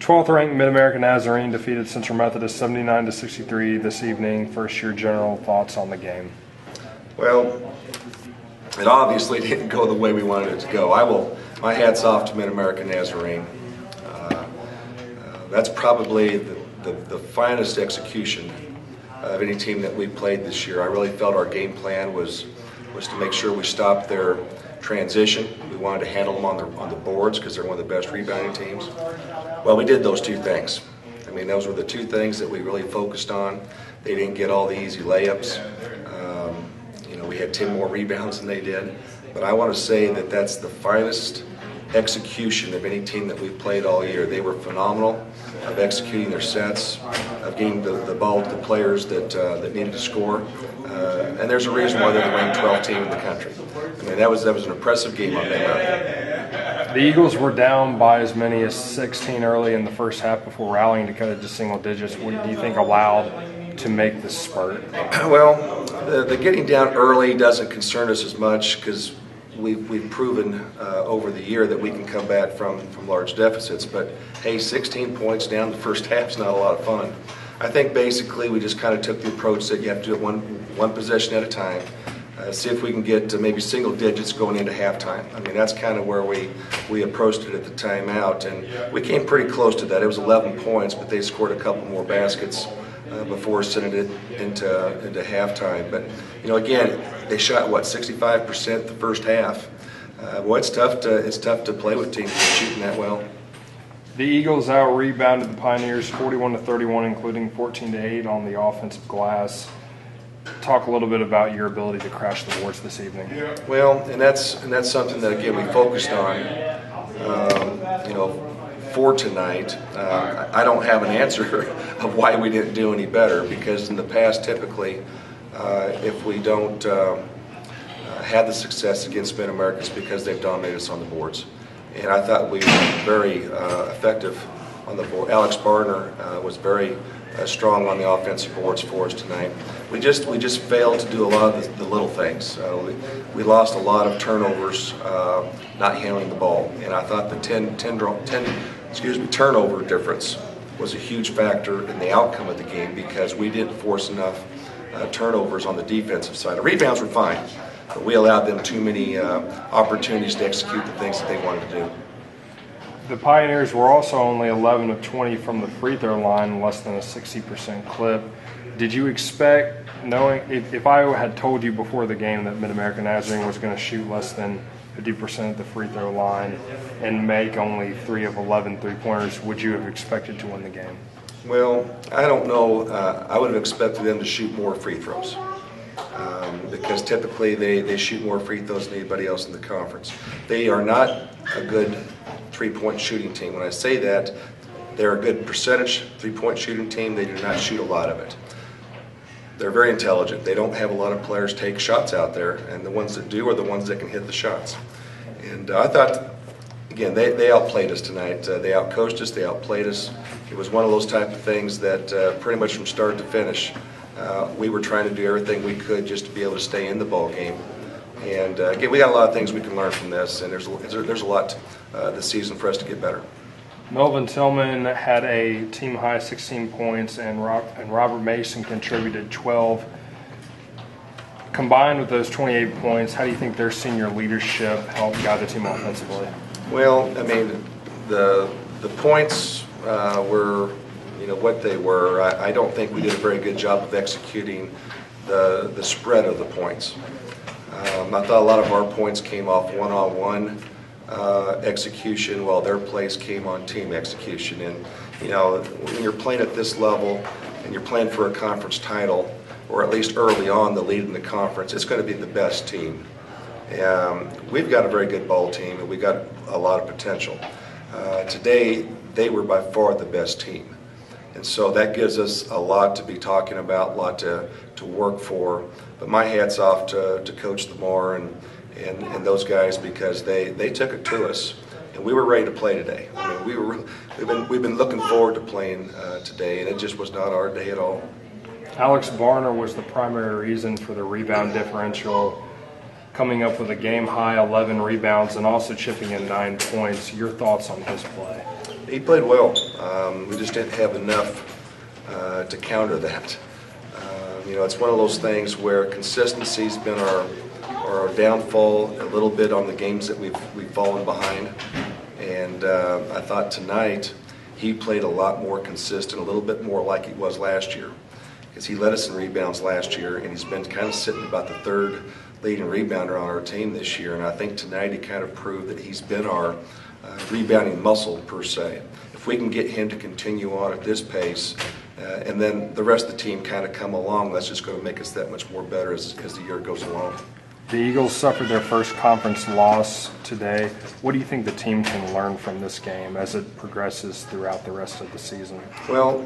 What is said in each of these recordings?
12th ranked Mid-America Nazarene defeated Central Methodist 79-63 this evening. First, your general thoughts on the game. Well, it obviously didn't go the way we wanted it to go. My hat's off to Mid-America Nazarene. That's probably the finest execution of any team that we played this year. I really felt our game plan was to make sure we stopped their transition. We wanted to handle them on the boards because they're one of the best rebounding teams. Well, we did those two things. I mean, those were the two things that we really focused on. They didn't get all the easy layups. We had 10 more rebounds than they did. But I want to say that that's the finest execution of any team that we've played all year. They were phenomenal of executing their sets, of getting the ball to the players that needed to score. And there's a reason why they're the ranked 12th team in the country. I mean, that was an impressive game on Mid-America. The Eagles were down by as many as 16 early in the first half before rallying to cut it to single digits. What do you think allowed to make this spurt? Well, the getting down early doesn't concern us as much because we've proven over the year that we can come back from large deficits. But hey, 16 points down the first half is not a lot of fun. I think basically we just kind of took the approach that you have to do it one possession at a time. See if we can get to maybe single digits going into halftime. I mean, that's kind of where we approached it at the timeout, and we came pretty close to that. It was 11 points, but they scored a couple more baskets before sending it into halftime. But again, they shot 65% the first half. Boy, it's tough to play with teams that are shooting that well. The Eagles out-rebounded the Pioneers 41-31, including 14-8 on the offensive glass. Talk a little bit about your ability to crash the boards this evening. Well, and that's something that again we focused on. For tonight, I don't have an answer of why we didn't do any better, because in the past, typically, if we don't have the success against Mid-America, it's because they've dominated us on the boards. And I thought we were very effective on the board. Alex Barner was very strong on the offensive boards for us tonight. We just failed to do a lot of the little things. We lost a lot of turnovers, not handling the ball, and I thought the 10 turnover difference was a huge factor in the outcome of the game because we didn't force enough turnovers on the defensive side. The rebounds were fine, but we allowed them too many opportunities to execute the things that they wanted to do. The Pioneers were also only 11 of 20 from the free throw line, less than a 60% clip. Did you expect, knowing if I had told you before the game that Mid-America Nazarene was going to shoot less than 50% at the free throw line and make only 3 of 11 three-pointers, would you have expected to win the game? Well, I don't know. I would have expected them to shoot more free throws because typically they shoot more free throws than anybody else in the conference. They are not a good three-point shooting team. When I say that, they're a good percentage three-point shooting team. They do not shoot a lot of it. They're very intelligent. They don't have a lot of players take shots out there, and the ones that do are the ones that can hit the shots. And I thought, again, they outplayed us tonight. They outcoached us. They outplayed us. It was one of those type of things that pretty much from start to finish, we were trying to do everything we could just to be able to stay in the ball game. And again, we got a lot of things we can learn from this, and there's a lot this season for us to get better. Melvin Tillman had a team-high 16 points, and Robert Mason contributed 12. Combined with those 28 points, how do you think their senior leadership helped guide the team offensively? Well, I mean, the points were, what they were. I don't think we did a very good job of executing the spread of the points. I thought a lot of our points came off one-on-one execution, while their plays came on team execution. And when you're playing at this level and you're playing for a conference title, or at least early on the lead in the conference, it's going to be the best team. We've got a very good ball team, and we've got a lot of potential. Today, they were by far the best team. And so that gives us a lot to be talking about, a lot to work for. But my hat's off to Coach Lamar and those guys, because they took it to us, and we were ready to play today. I mean, we've been looking forward to playing today, and it just was not our day at all. Alex Barner was the primary reason for the rebound differential, coming up with a game-high 11 rebounds and also chipping in 9 points. Your thoughts on his play? He played well. We just didn't have enough to counter that. It's one of those things where consistency's been our downfall a little bit on the games that we've fallen behind. And I thought tonight he played a lot more consistent, a little bit more like he was last year. Because he led us in rebounds last year, and he's been kind of sitting about the third leading rebounder on our team this year. And I think tonight he kind of proved that he's been our rebounding muscle, per se. If we can get him to continue on at this pace, and then the rest of the team kind of come along, that's just going to make us that much more better as the year goes along. The Eagles suffered their first conference loss today. What do you think the team can learn from this game as it progresses throughout the rest of the season? Well,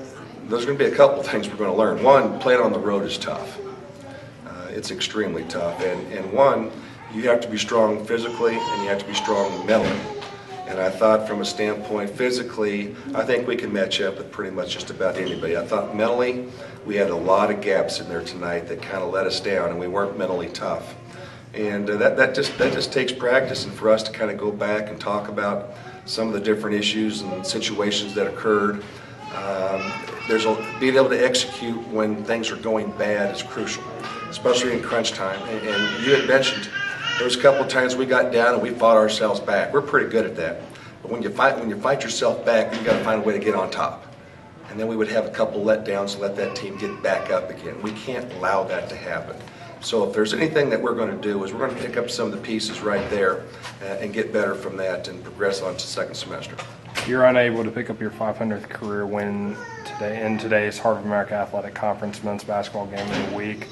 there's going to be a couple of things we're going to learn. One, playing on the road is tough. It's extremely tough. And one, you have to be strong physically and you have to be strong mentally. And I thought from a standpoint physically, I think we can match up with pretty much just about anybody. I thought mentally, we had a lot of gaps in there tonight that kind of let us down, and we weren't mentally tough. And that just takes practice, and for us to kind of go back and talk about some of the different issues and situations that occurred. Being able to execute when things are going bad is crucial, especially in crunch time. And you had mentioned there was a couple of times we got down and we fought ourselves back. We're pretty good at that. But when you fight yourself back, you got to find a way to get on top. And then we would have a couple letdowns and let that team get back up again. We can't allow that to happen. So if there's anything that we're going to do is we're going to pick up some of the pieces right there and get better from that and progress on to second semester. You're unable to pick up your 500th career win today in today's Heart of America Athletic Conference men's basketball game of the week.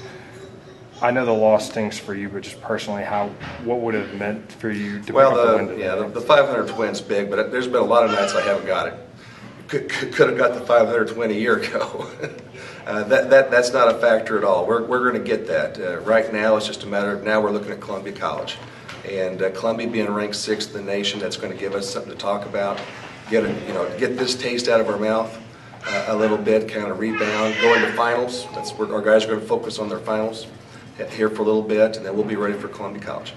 I know the loss stinks for you, but just personally, what would it have meant for you to pick up the win today? Yeah, the 500th win's big, but there's been a lot of nights I haven't got it. Could have got the 500th win a year ago. That's not a factor at all. We're going to get that. Right now, it's just a matter of now we're looking at Columbia College. And Columbia being ranked 6th in the nation, that's going to give us something to talk about. Get this taste out of our mouth a little bit, kind of rebound, go into finals. That's where our guys are going to focus on their finals here for a little bit, and then we'll be ready for Columbia College.